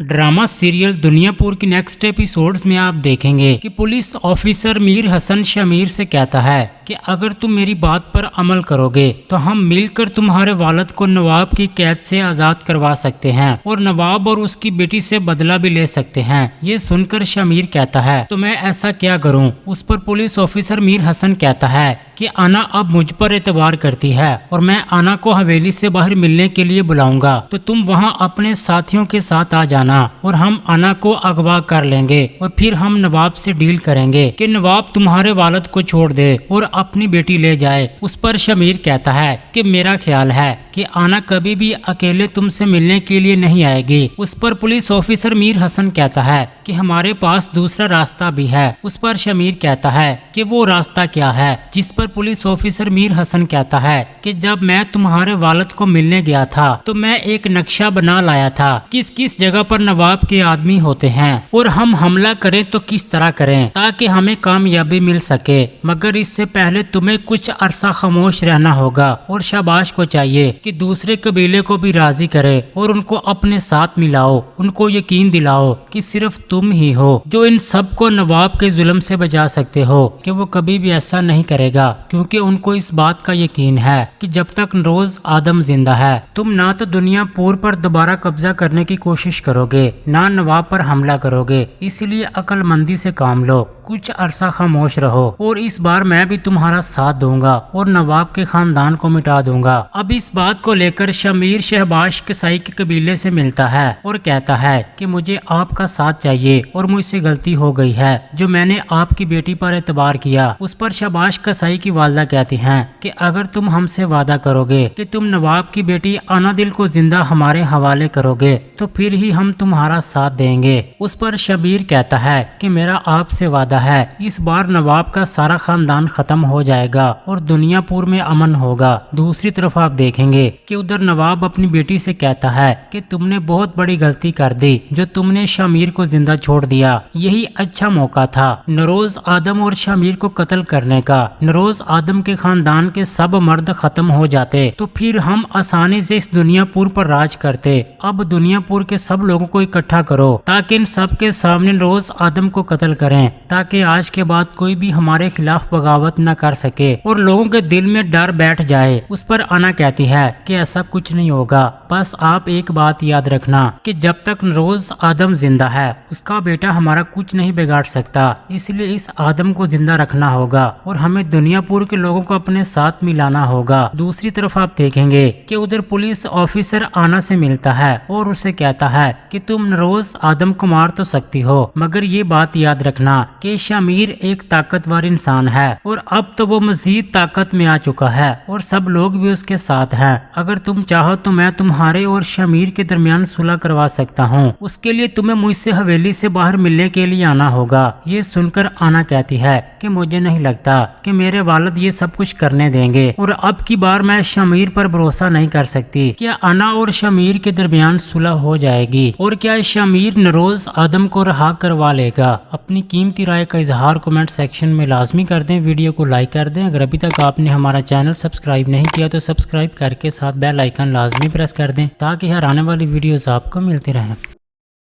Drama serial Duniyapur की next episodes में आप देखेंगे कि पुलिस ऑफिसर मीर हसन शमीर से कहता है कि अगर तुम मेरी बात पर अमल करोगे तो हम मिलकर तुम्हारे वालिद को नवाब की कैद से आज़ाद करवा सकते हैं और नवाब और उसकी बेटी से बदला भी ले सकते हैं। ये सुनकर शमीर कहता है तो मैं ऐसा क्या करूं? उस पर पुलिस ऑफिसर मीर हसन कहता है कि आना अब मुझ पर एतबार करती है और मैं आना को हवेली से बाहर मिलने के लिए बुलाऊंगा, तो तुम वहां अपने साथियों के साथ आ जाना और हम आना को अगवा कर लेंगे और फिर हम नवाब से डील करेंगे कि नवाब तुम्हारे वालिद को छोड़ दे और अपनी बेटी ले जाए। उस पर शमीर कहता है कि मेरा ख्याल है कि आना कभी भी अकेले तुमसे मिलने के लिए नहीं आएगी। उस पर पुलिस ऑफिसर मीर हसन कहता है कि हमारे पास दूसरा रास्ता भी है। उस पर शमीर कहता है कि वो रास्ता क्या है? जिस पर पुलिस ऑफिसर मीर हसन कहता है कि जब मैं तुम्हारे वालिद को मिलने गया था तो मैं एक नक्शा बना लाया था किस किस जगह पर नवाब के आदमी होते हैं और हम हमला करें तो किस तरह करें ताकि हमें कामयाबी मिल सके, मगर इससे पहले तुम्हें कुछ अरसा खामोश रहना होगा और शाबाश को चाहिए कि दूसरे कबीले को भी राजी करे और उनको अपने साथ मिलाओ, उनको यकीन दिलाओ कि सिर्फ तुम ही हो जो इन सब को नवाब के जुल्म से बचा सकते हो, कि वो कभी भी ऐसा नहीं करेगा क्योंकि उनको इस बात का यकीन है कि जब तक नरोज आदम जिंदा है तुम ना तो दुनियापुर पर दोबारा कब्जा करने की कोशिश करोगे ना नवाब पर हमला करोगे। इसलिए अक्लमंदी से काम लो, कुछ अरसा खामोश रहो और इस बार मैं भी तुम्हारा साथ दूंगा और नवाब के खानदान को मिटा दूंगा। अब इस बात को लेकर शमीर शहबाज कसाई के कबीले से मिलता है और कहता है कि मुझे आपका साथ चाहिए और मुझसे गलती हो गई है जो मैंने आपकी बेटी पर एतबार किया। उस पर शहबाज कसाई की वालदा कहती हैं कि अगर तुम हमसे वादा करोगे कि तुम नवाब की बेटी आना दिल को जिंदा हमारे हवाले करोगे तो फिर ही हम तुम्हारा साथ देंगे। उस पर शबीर कहता है कि मेरा आपसे वादा है इस बार नवाब का सारा खानदान खत्म हो जाएगा और दुनियापुर में अमन होगा। दूसरी तरफ आप देखेंगे कि उधर नवाब अपनी बेटी से कहता है कि तुमने बहुत बड़ी गलती कर दी जो तुमने शमीर को जिंदा छोड़ दिया। यही अच्छा मौका था नरोज आदम और शमीर को कत्ल करने का। नरोज आदम के खानदान के सब मर्द खत्म हो जाते तो फिर हम आसानी से इस दुनियापुर पर राज करते। अब दुनियापुर के सब लोगों को इकट्ठा करो ताकि इन सब के सामने नरोज आदम को कत्ल करें, ताकि आज के बाद कोई भी हमारे खिलाफ बगावत न कर सके और लोगों के दिल में डर बैठ जाए। उस पर आना कहती है कि ऐसा कुछ नहीं होगा, बस आप एक बात याद रखना कि जब तक नरोज आदम जिंदा है उसका बेटा हमारा कुछ नहीं बिगाड़ सकता, इसलिए इस आदम को जिंदा रखना होगा और हमें दुनियापुर के लोगों को अपने साथ मिलाना होगा। दूसरी तरफ आप देखेंगे कि उधर पुलिस ऑफिसर आना से मिलता है और उसे कहता है कि तुम नरोज आदम को मार तो सकती हो, मगर ये बात याद रखना कि शमीर एक ताकतवर इंसान है और अब तो वो मजीद ताकत में आ चुका है और सब लोग भी उसके साथ हैं। अगर तुम चाहो तो मैं तुम्हारे और शमीर के दरमियान सुलह करवा सकता हूँ, उसके लिए तुम्हें मुझसे हवेली से बाहर मिलने के लिए आना होगा। ये सुनकर आना कहती है कि मुझे नहीं लगता कि मेरे वालिद ये सब कुछ करने देंगे और अब की बार मैं शमीर पर भरोसा नहीं कर सकती। क्या आना और शमीर के दरमियान सुलह हो जाएगी और क्या शमीर नरोज आदम को रहा करवा लेगा? अपनी कीमती राय का इजहार कमेंट सेक्शन में लाजमी कर दें। वीडियो को लाइक कर दें। अगर अभी तक आपने हमारा चैनल सब्सक्राइब नहीं किया तो सब्सक्राइब करके साथ बेल आइकन लाजमी प्रेस कर दें ताकि हर आने वाली वीडियोस आपको मिलती रहें।